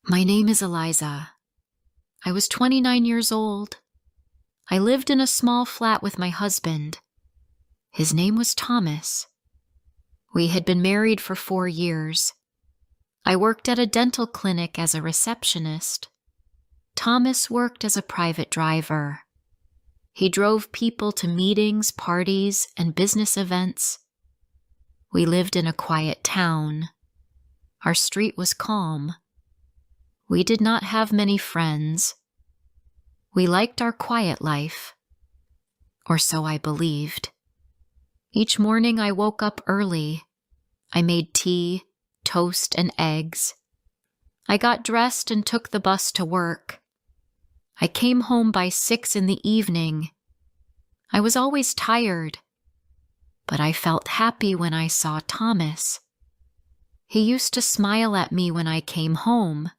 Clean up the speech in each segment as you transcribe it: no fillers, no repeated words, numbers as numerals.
My name is Eliza. I was 29 years old. I lived in a small flat with my husband. His name was Thomas. We had been married for 4 years. I worked at a dental clinic as a receptionist. Thomas worked as a private driver. He drove people to meetings, parties, and business events. We lived in a quiet town. Our street was calm. We did not have many friends. We liked our quiet life, or so I believed. Each morning I woke up early. I made tea, toast, and eggs. I got dressed and took the bus to work. I came home by 6 in the evening. I was always tired, but I felt happy when I saw Thomas. He used to smile at me when I came home.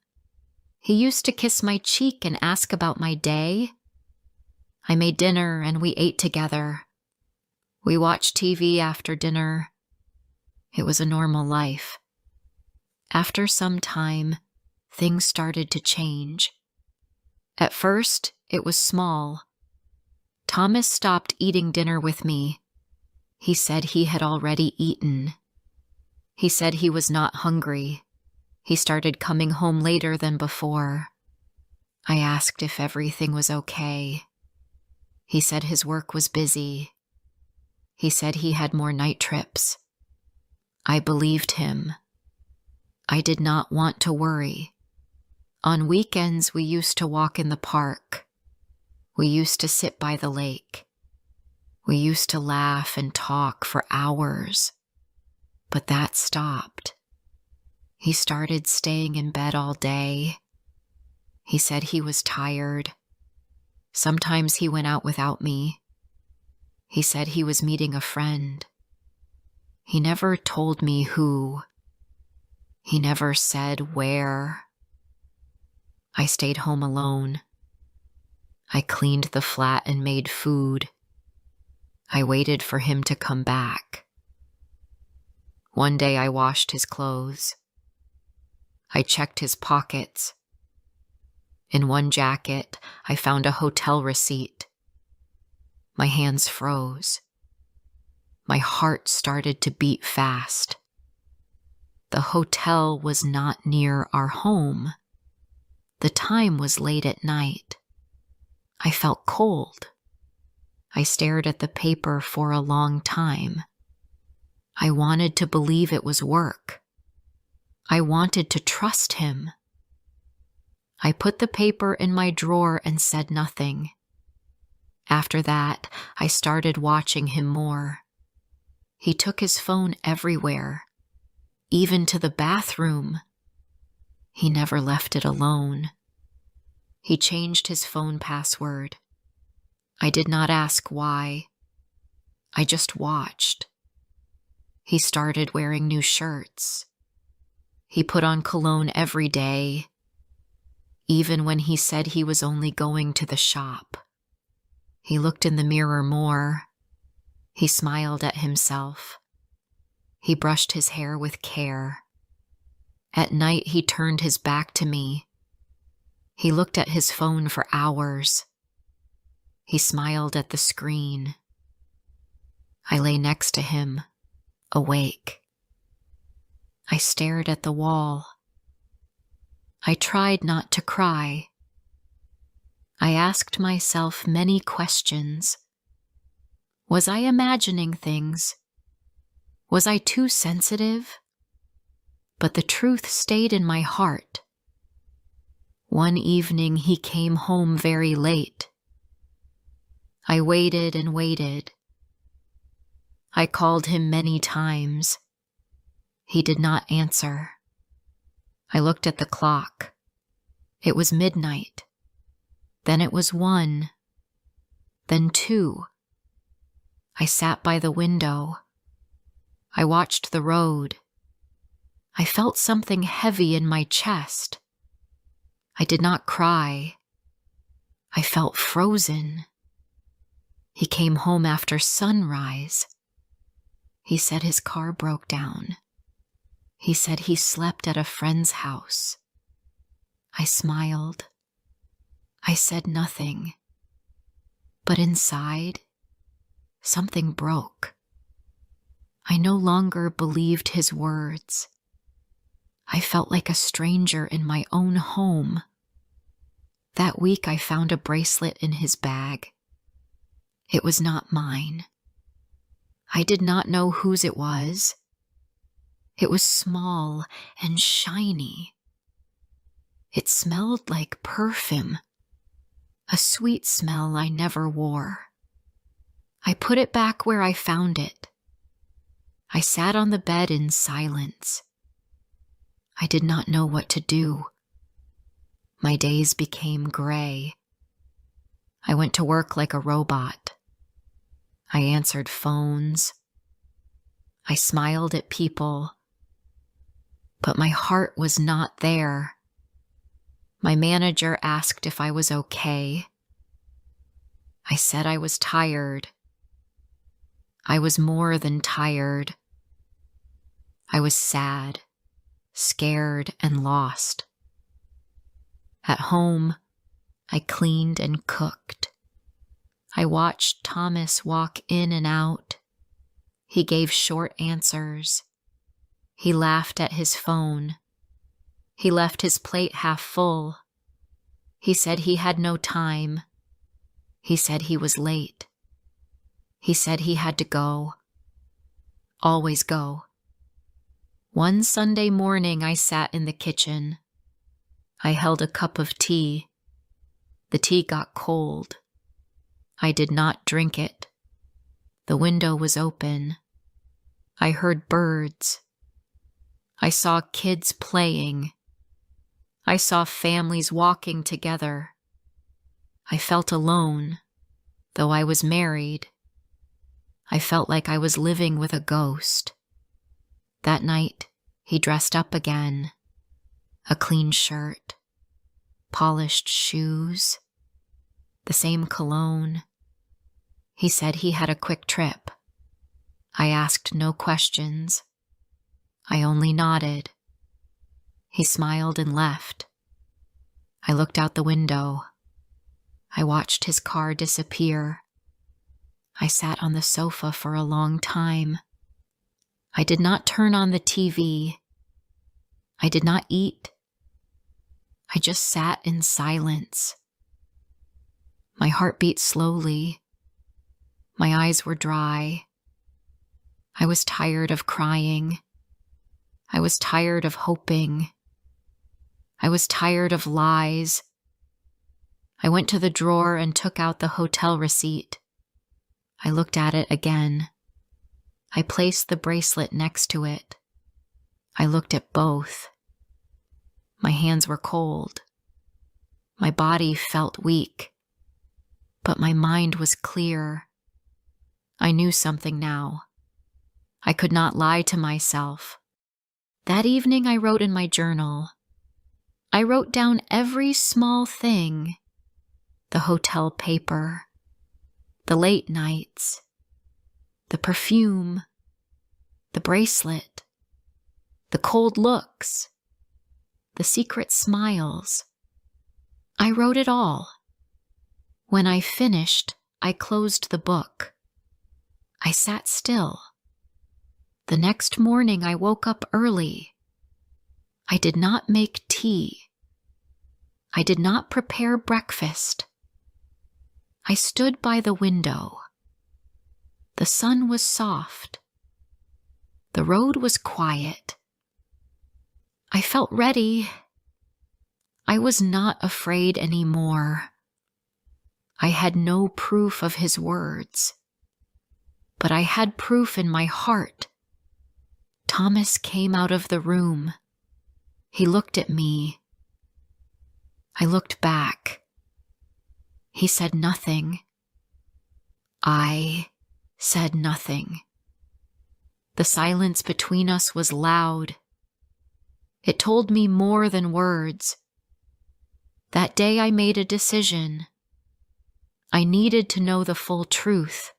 He used to kiss my cheek and ask about my day. I made dinner and we ate together. We watched TV after dinner. It was a normal life. After some time, things started to change. At first, it was small. Thomas stopped eating dinner with me. He said he had already eaten. He said he was not hungry. He started coming home later than before. I asked if everything was okay. He said his work was busy. He said he had more night trips. I believed him. I did not want to worry. On weekends, we used to walk in the park. We used to sit by the lake. We used to laugh and talk for hours. But that stopped. He started staying in bed all day. He said he was tired. Sometimes he went out without me. He said he was meeting a friend. He never told me who. He never said where. I stayed home alone. I cleaned the flat and made food. I waited for him to come back. One day I washed his clothes. I checked his pockets. In one jacket, I found a hotel receipt. My hands froze. My heart started to beat fast. The hotel was not near our home. The time was late at night. I felt cold. I stared at the paper for a long time. I wanted to believe it was work. I wanted to trust him. I put the paper in my drawer and said nothing. After that, I started watching him more. He took his phone everywhere, even to the bathroom. He never left it alone. He changed his phone password. I did not ask why. I just watched. He started wearing new shirts. He put on cologne every day, even when he said he was only going to the shop. He looked in the mirror more. He smiled at himself. He brushed his hair with care. At night, he turned his back to me. He looked at his phone for hours. He smiled at the screen. I lay next to him, awake. I stared at the wall. I tried not to cry. I asked myself many questions. Was I imagining things? Was I too sensitive? But the truth stayed in my heart. One evening he came home very late. I waited and waited. I called him many times. He did not answer. I looked at the clock. It was midnight. Then it was 1. Then 2. I sat by the window. I watched the road. I felt something heavy in my chest. I did not cry. I felt frozen. He came home after sunrise. He said his car broke down. He said he slept at a friend's house. I smiled. I said nothing. But inside, something broke. I no longer believed his words. I felt like a stranger in my own home. That week I found a bracelet in his bag. It was not mine. I did not know whose it was. It was small and shiny. It smelled like perfume, a sweet smell I never wore. I put it back where I found it. I sat on the bed in silence. I did not know what to do. My days became gray. I went to work like a robot. I answered phones. I smiled at people. But my heart was not there. My manager asked if I was okay. I said I was tired. I was more than tired. I was sad, scared, and lost. At home, I cleaned and cooked. I watched Thomas walk in and out. He gave short answers. He laughed at his phone. He left his plate half full. He said he had no time. He said he was late. He said he had to go. Always go. One Sunday morning, I sat in the kitchen. I held a cup of tea. The tea got cold. I did not drink it. The window was open. I heard birds. I saw kids playing. I saw families walking together. I felt alone, though I was married. I felt like I was living with a ghost. That night, he dressed up again. A clean shirt, polished shoes, the same cologne. He said he had a quick trip. I asked no questions. I only nodded. He smiled and left. I looked out the window. I watched his car disappear. I sat on the sofa for a long time. I did not turn on the TV. I did not eat. I just sat in silence. My heart beat slowly. My eyes were dry. I was tired of crying. I was tired of hoping. I was tired of lies. I went to the drawer and took out the hotel receipt. I looked at it again. I placed the bracelet next to it. I looked at both. My hands were cold. My body felt weak. But my mind was clear. I knew something now. I could not lie to myself. That evening I wrote in my journal. I wrote down every small thing. The hotel paper, the late nights, the perfume, the bracelet, the cold looks, the secret smiles. I wrote it all. When I finished, I closed the book. I sat still. The next morning I woke up early. I did not make tea. I did not prepare breakfast. I stood by the window. The sun was soft. The road was quiet. I felt ready. I was not afraid anymore. I had no proof of his words, but I had proof in my heart. Thomas came out of the room. He looked at me. I looked back. He said nothing. I said nothing. The silence between us was loud. It told me more than words. That day I made a decision. I needed to know the full truth.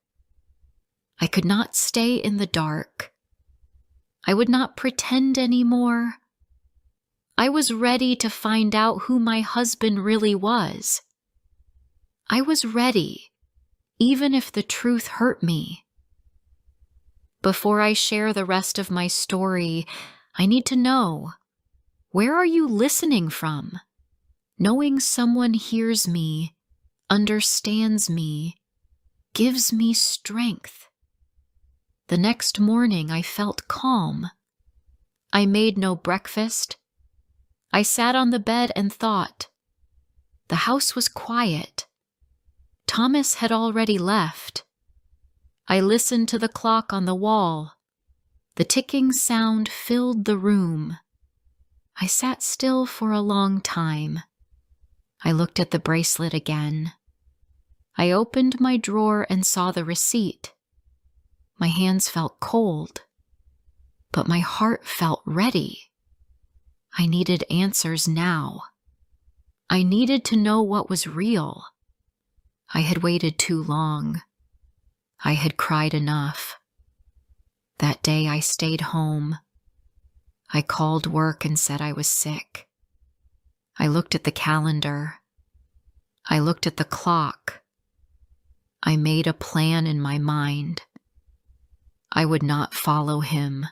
I could not stay in the dark. I would not pretend anymore. I was ready to find out who my husband really was. I was ready, even if the truth hurt me. Before I share the rest of my story, I need to know, where are you listening from? Knowing someone hears me, understands me, gives me strength. The next morning I felt calm. I made no breakfast. I sat on the bed and thought. The house was quiet. Thomas had already left. I listened to the clock on the wall. The ticking sound filled the room. I sat still for a long time. I looked at the bracelet again. I opened my drawer and saw the receipt. My hands felt cold, but my heart felt ready. I needed answers now. I needed to know what was real. I had waited too long. I had cried enough. That day I stayed home. I called work and said I was sick. I looked at the calendar. I looked at the clock. I made a plan in my mind. I would not follow him.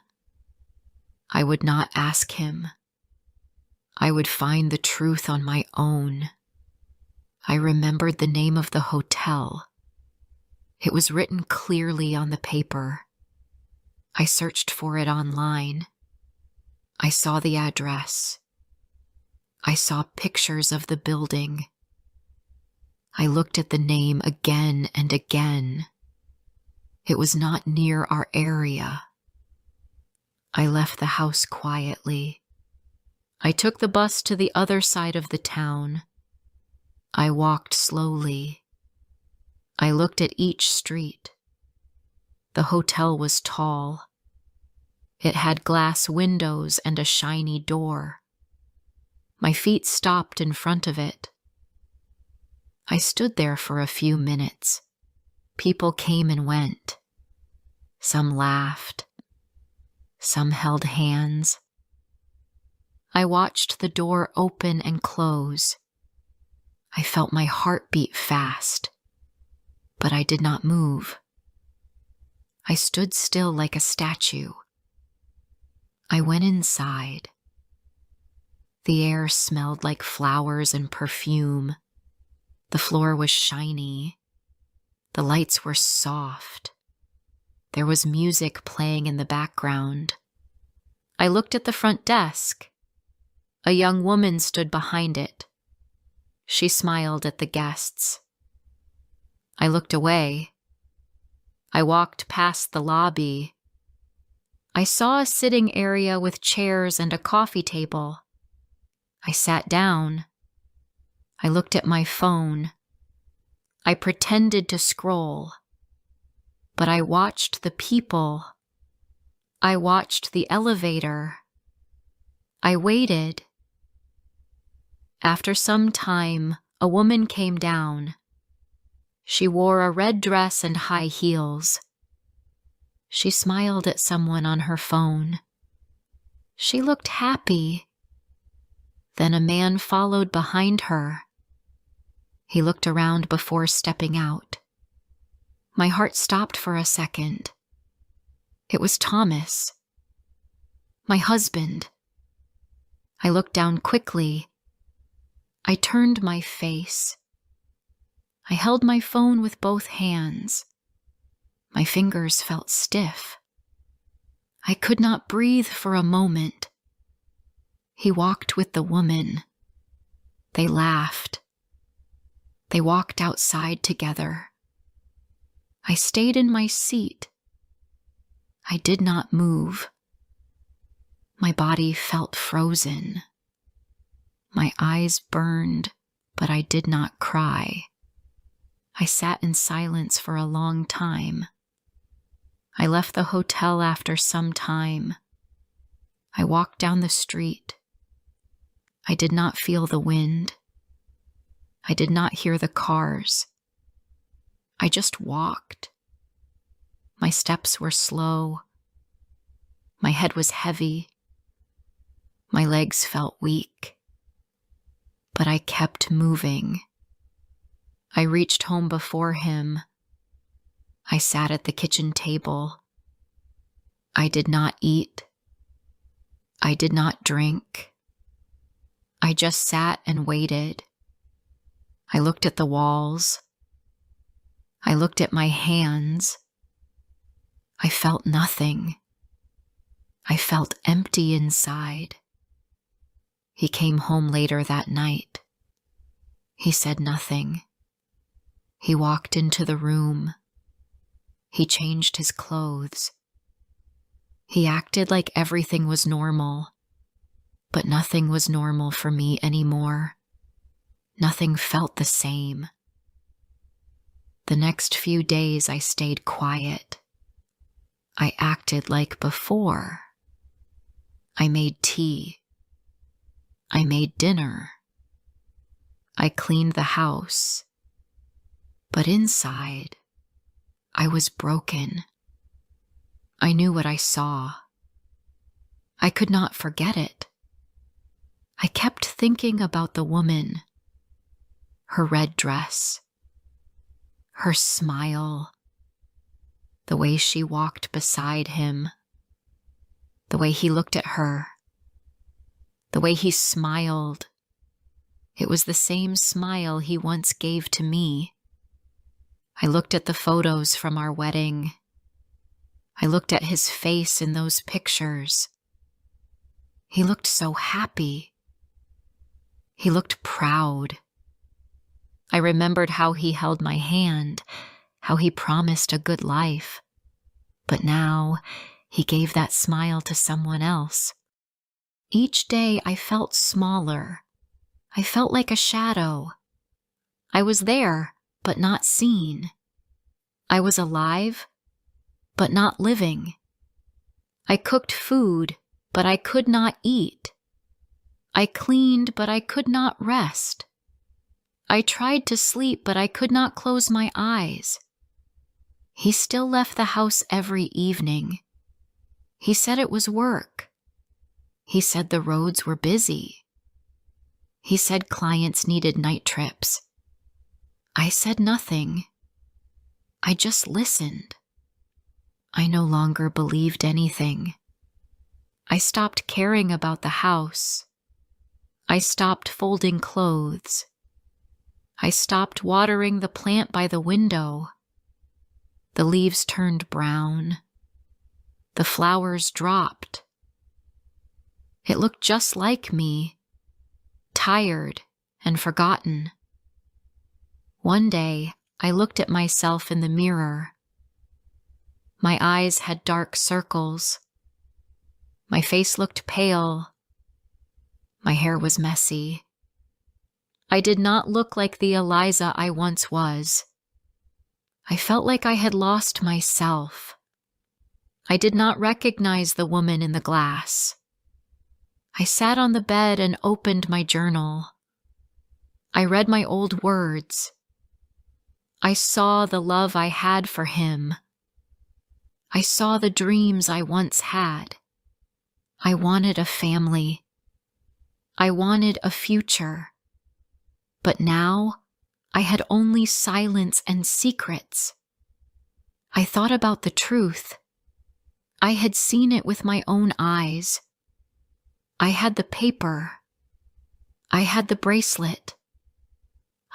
I would not ask him. I would find the truth on my own. I remembered the name of the hotel. It was written clearly on the paper. I searched for it online. I saw the address. I saw pictures of the building. I looked at the name again and again. It was not near our area. I left the house quietly. I took the bus to the other side of the town. I walked slowly. I looked at each street. The hotel was tall. It had glass windows and a shiny door. My feet stopped in front of it. I stood there for a few minutes. People came and went. Some laughed. Some held hands. I watched the door open and close. I felt my heart beat fast, but I did not move. I stood still like a statue. I went inside. The air smelled like flowers and perfume. The floor was shiny. The lights were soft. There was music playing in the background. I looked at the front desk. A young woman stood behind it. She smiled at the guests. I looked away. I walked past the lobby. I saw a sitting area with chairs and a coffee table. I sat down. I looked at my phone. I pretended to scroll. But I watched the people. I watched the elevator. I waited. After some time, a woman came down. She wore a red dress and high heels. She smiled at someone on her phone. She looked happy. Then a man followed behind her. He looked around before stepping out. My heart stopped for a second. It was Thomas, my husband. I looked down quickly. I turned my face. I held my phone with both hands. My fingers felt stiff. I could not breathe for a moment. He walked with the woman. They laughed. They walked outside together. I stayed in my seat. I did not move. My body felt frozen. My eyes burned, but I did not cry. I sat in silence for a long time. I left the hotel after some time. I walked down the street. I did not feel the wind. I did not hear the cars. I just walked. My steps were slow. My head was heavy. My legs felt weak, but I kept moving. I reached home before him. I sat at the kitchen table. I did not eat. I did not drink. I just sat and waited. I looked at the walls. I looked at my hands. I felt nothing. I felt empty inside. He came home later that night. He said nothing. He walked into the room. He changed his clothes. He acted like everything was normal, but nothing was normal for me anymore. Nothing felt the same. The next few days I stayed quiet. I acted like before. I made tea. I made dinner. I cleaned the house. But inside, I was broken. I knew what I saw. I could not forget it. I kept thinking about the woman, her red dress, her smile, the way she walked beside him, the way he looked at her, the way he smiled. It was the same smile he once gave to me. I looked at the photos from our wedding. I looked at his face in those pictures. He looked so happy. He looked proud. I remembered how he held my hand, how he promised a good life. But now he gave that smile to someone else. Each day I felt smaller. I felt like a shadow. I was there, but not seen. I was alive, but not living. I cooked food, but I could not eat. I cleaned, but I could not rest. I tried to sleep, but I could not close my eyes. He still left the house every evening. He said it was work. He said the roads were busy. He said clients needed night trips. I said nothing. I just listened. I no longer believed anything. I stopped caring about the house. I stopped folding clothes. I stopped watering the plant by the window. The leaves turned brown. The flowers dropped. It looked just like me, tired and forgotten. One day, I looked at myself in the mirror. My eyes had dark circles. My face looked pale. My hair was messy. I did not look like the Eliza I once was. I felt like I had lost myself. I did not recognize the woman in the glass. I sat on the bed and opened my journal. I read my old words. I saw the love I had for him. I saw the dreams I once had. I wanted a family. I wanted a future. But now, I had only silence and secrets. I thought about the truth. I had seen it with my own eyes. I had the paper. I had the bracelet.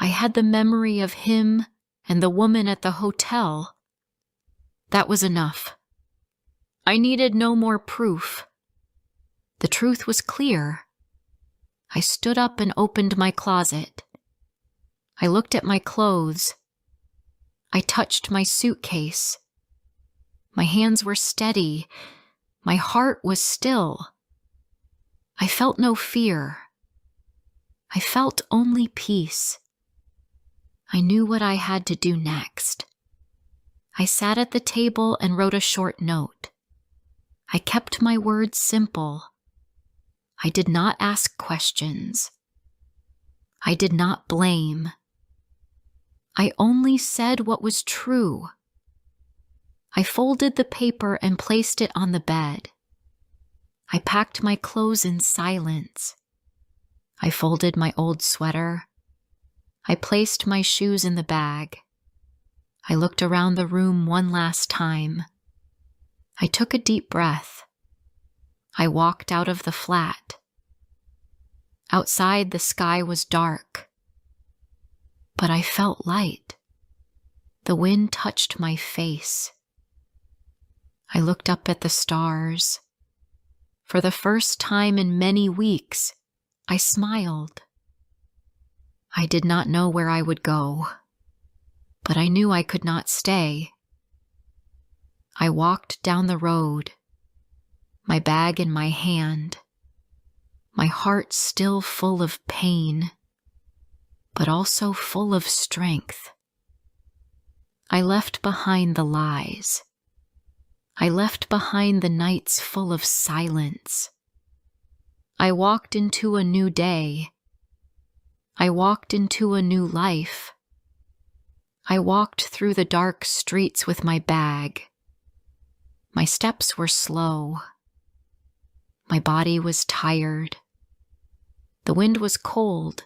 I had the memory of him and the woman at the hotel. That was enough. I needed no more proof. The truth was clear. I stood up and opened my closet. I looked at my clothes. I touched my suitcase. My hands were steady. My heart was still. I felt no fear. I felt only peace. I knew what I had to do next. I sat at the table and wrote a short note. I kept my words simple. I did not ask questions. I did not blame. I only said what was true. I folded the paper and placed it on the bed. I packed my clothes in silence. I folded my old sweater. I placed my shoes in the bag. I looked around the room one last time. I took a deep breath. I walked out of the flat. Outside, the sky was dark, but I felt light. The wind touched my face. I looked up at the stars. For the first time in many weeks, I smiled. I did not know where I would go, but I knew I could not stay. I walked down the road, my bag in my hand, my heart still full of pain, but also full of strength. I left behind the lies. I left behind the nights full of silence. I walked into a new day. I walked into a new life. I walked through the dark streets with my bag. My steps were slow. My body was tired. The wind was cold,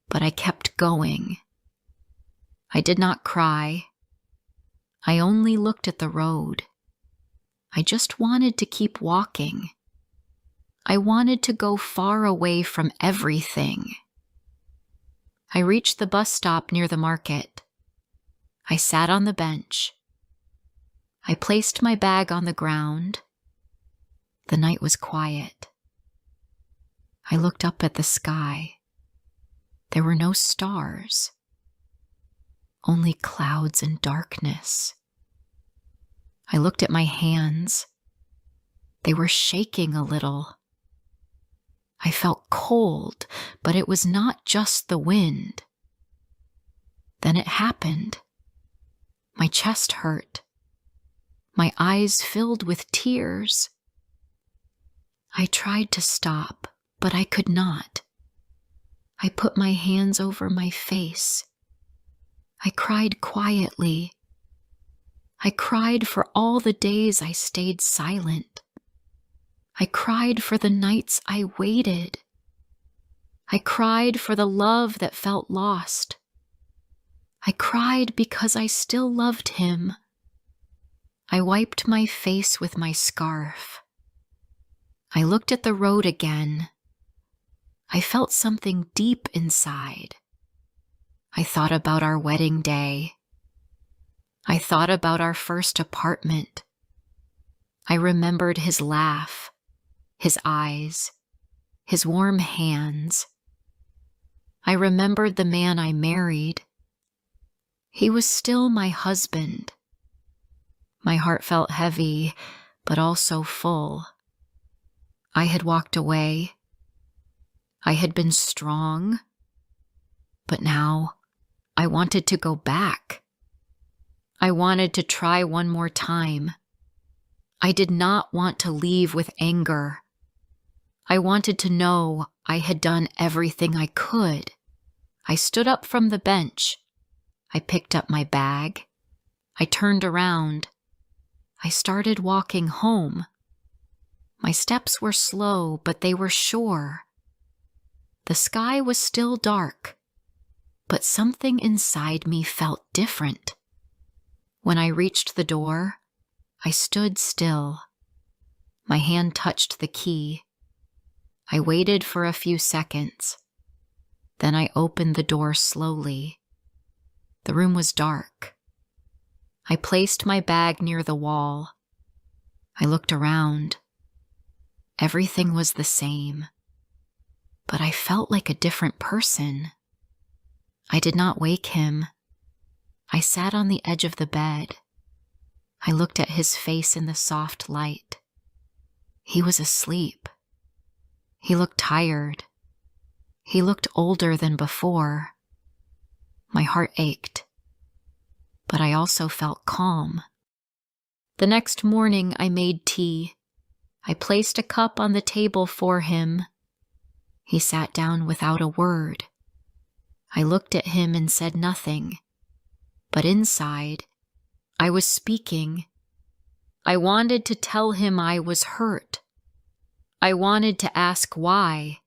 but I kept going. I did not cry. I only looked at the road. I just wanted to keep walking. I wanted to go far away from everything. I reached the bus stop near the market. I sat on the bench. I placed my bag on the ground. The night was quiet. I looked up at the sky. There were no stars, only clouds and darkness. I looked at my hands. They were shaking a little. I felt cold, but it was not just the wind. Then it happened. My chest hurt. My eyes filled with tears. I tried to stop, but I could not. I put my hands over my face. I cried quietly. I cried for all the days I stayed silent. I cried for the nights I waited. I cried for the love that felt lost. I cried because I still loved him. I wiped my face with my scarf. I looked at the road again. I felt something deep inside. I thought about our wedding day. I thought about our first apartment. I remembered his laugh, his eyes, his warm hands. I remembered the man I married. He was still my husband. My heart felt heavy, but also full. I had walked away. I had been strong, but now I wanted to go back. I wanted to try one more time. I did not want to leave with anger. I wanted to know I had done everything I could. I stood up from the bench. I picked up my bag. I turned around. I started walking home. My steps were slow, but they were sure. The sky was still dark, but something inside me felt different. When I reached the door, I stood still. My hand touched the key. I waited for a few seconds. Then I opened the door slowly. The room was dark. I placed my bag near the wall. I looked around. Everything was the same, but I felt like a different person. I did not wake him. I sat on the edge of the bed. I looked at his face in the soft light. He was asleep. He looked tired. He looked older than before. My heart ached, but I also felt calm. The next morning, I made tea. I placed a cup on the table for him. He sat down without a word. I looked at him and said nothing. But inside, I was speaking. I wanted to tell him I was hurt. I wanted to ask why,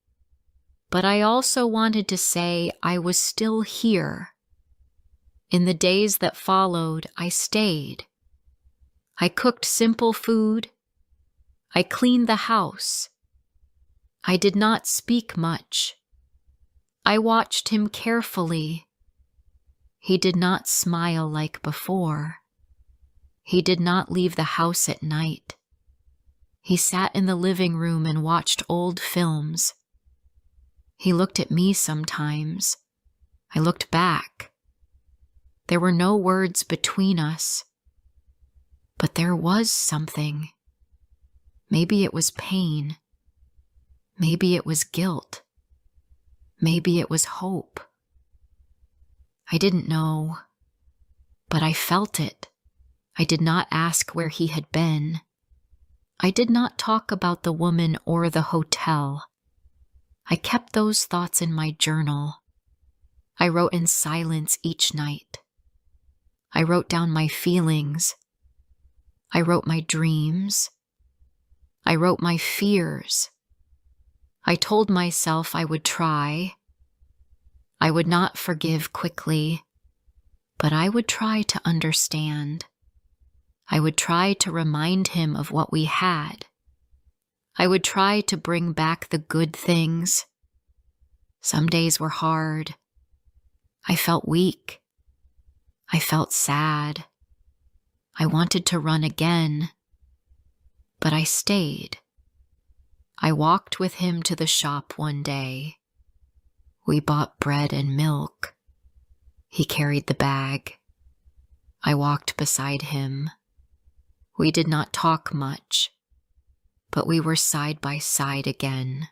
but I also wanted to say I was still here. In the days that followed, I stayed. I cooked simple food. I cleaned the house. I did not speak much. I watched him carefully. He did not smile like before. He did not leave the house at night. He sat in the living room and watched old films. He looked at me sometimes. I looked back. There were no words between us. But there was something. Maybe it was pain. Maybe it was guilt. Maybe it was hope. I didn't know, but I felt it. I did not ask where he had been. I did not talk about the woman or the hotel. I kept those thoughts in my journal. I wrote in silence each night. I wrote down my feelings. I wrote my dreams. I wrote my fears. I told myself I would try. I would not forgive quickly, but I would try to understand. I would try to remind him of what we had. I would try to bring back the good things. Some days were hard. I felt weak. I felt sad. I wanted to run again, but I stayed. I walked with him to the shop one day. We bought bread and milk. He carried the bag. I walked beside him. We did not talk much, but we were side by side again.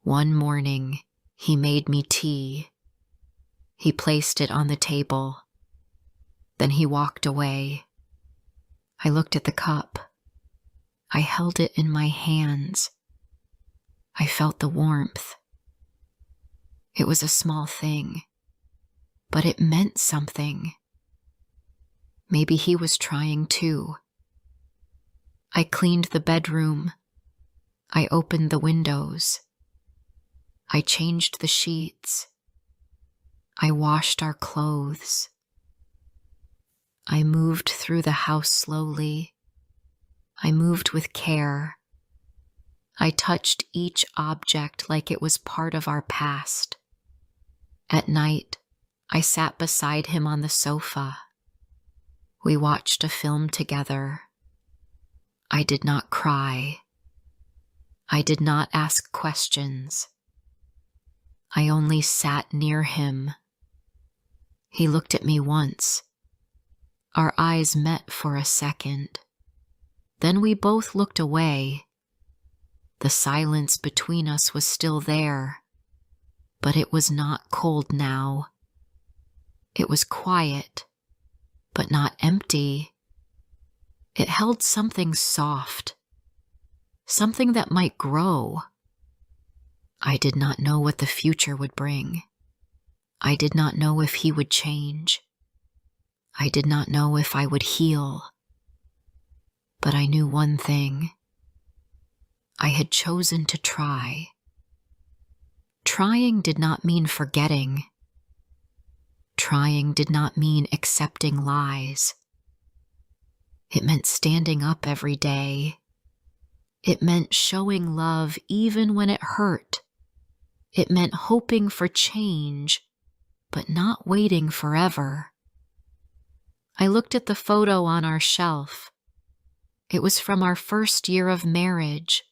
One morning, he made me tea. He placed it on the table. Then he walked away. I looked at the cup. I held it in my hands. I felt the warmth. It was a small thing, but it meant something. Maybe he was trying too. I cleaned the bedroom. I opened the windows. I changed the sheets. I washed our clothes. I moved through the house slowly. I moved with care. I touched each object like it was part of our past. At night, I sat beside him on the sofa. We watched a film together. I did not cry. I did not ask questions. I only sat near him. He looked at me once. Our eyes met for a second. Then we both looked away. The silence between us was still there, but it was not cold now. It was quiet, but not empty. It held something soft, something that might grow. I did not know what the future would bring. I did not know if he would change. I did not know if I would heal. But I knew one thing. I had chosen to try. Trying did not mean forgetting. Trying did not mean accepting lies. It meant standing up every day. It meant showing love even when it hurt. It meant hoping for change, but not waiting forever. I looked at the photo on our shelf. It was from our first year of marriage.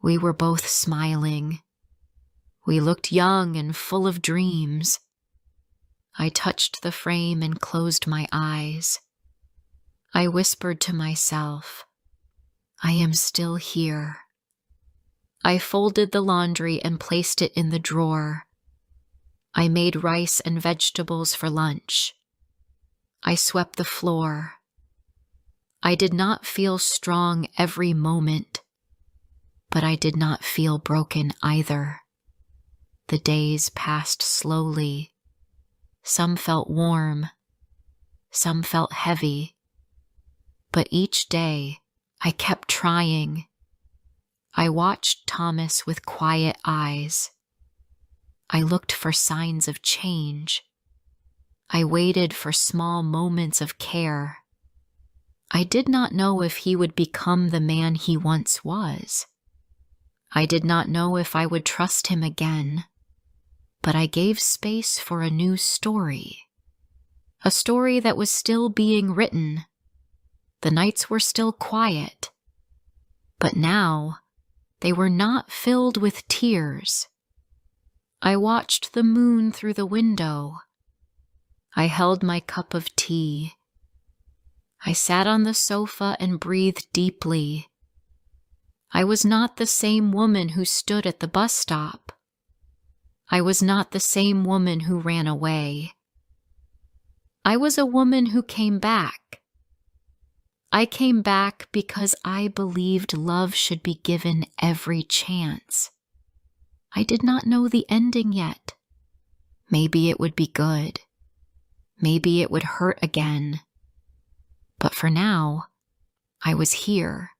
We were both smiling. We looked young and full of dreams. I touched the frame and closed my eyes. I whispered to myself, I am still here. I folded the laundry and placed it in the drawer. I made rice and vegetables for lunch. I swept the floor. I did not feel strong every moment, but I did not feel broken either. The days passed slowly. Some felt warm. Some felt heavy. But each day, I kept trying. I watched Thomas with quiet eyes. I looked for signs of change. I waited for small moments of care. I did not know if he would become the man he once was. I did not know if I would trust him again, but I gave space for a new story. A story that was still being written. The nights were still quiet, but now they were not filled with tears. I watched the moon through the window. I held my cup of tea. I sat on the sofa and breathed deeply. I was not the same woman who stood at the bus stop. I was not the same woman who ran away. I was a woman who came back. I came back because I believed love should be given every chance. I did not know the ending yet. Maybe it would be good. Maybe it would hurt again. But for now, I was here.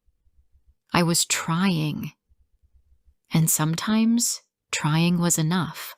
I was trying. And sometimes trying was enough.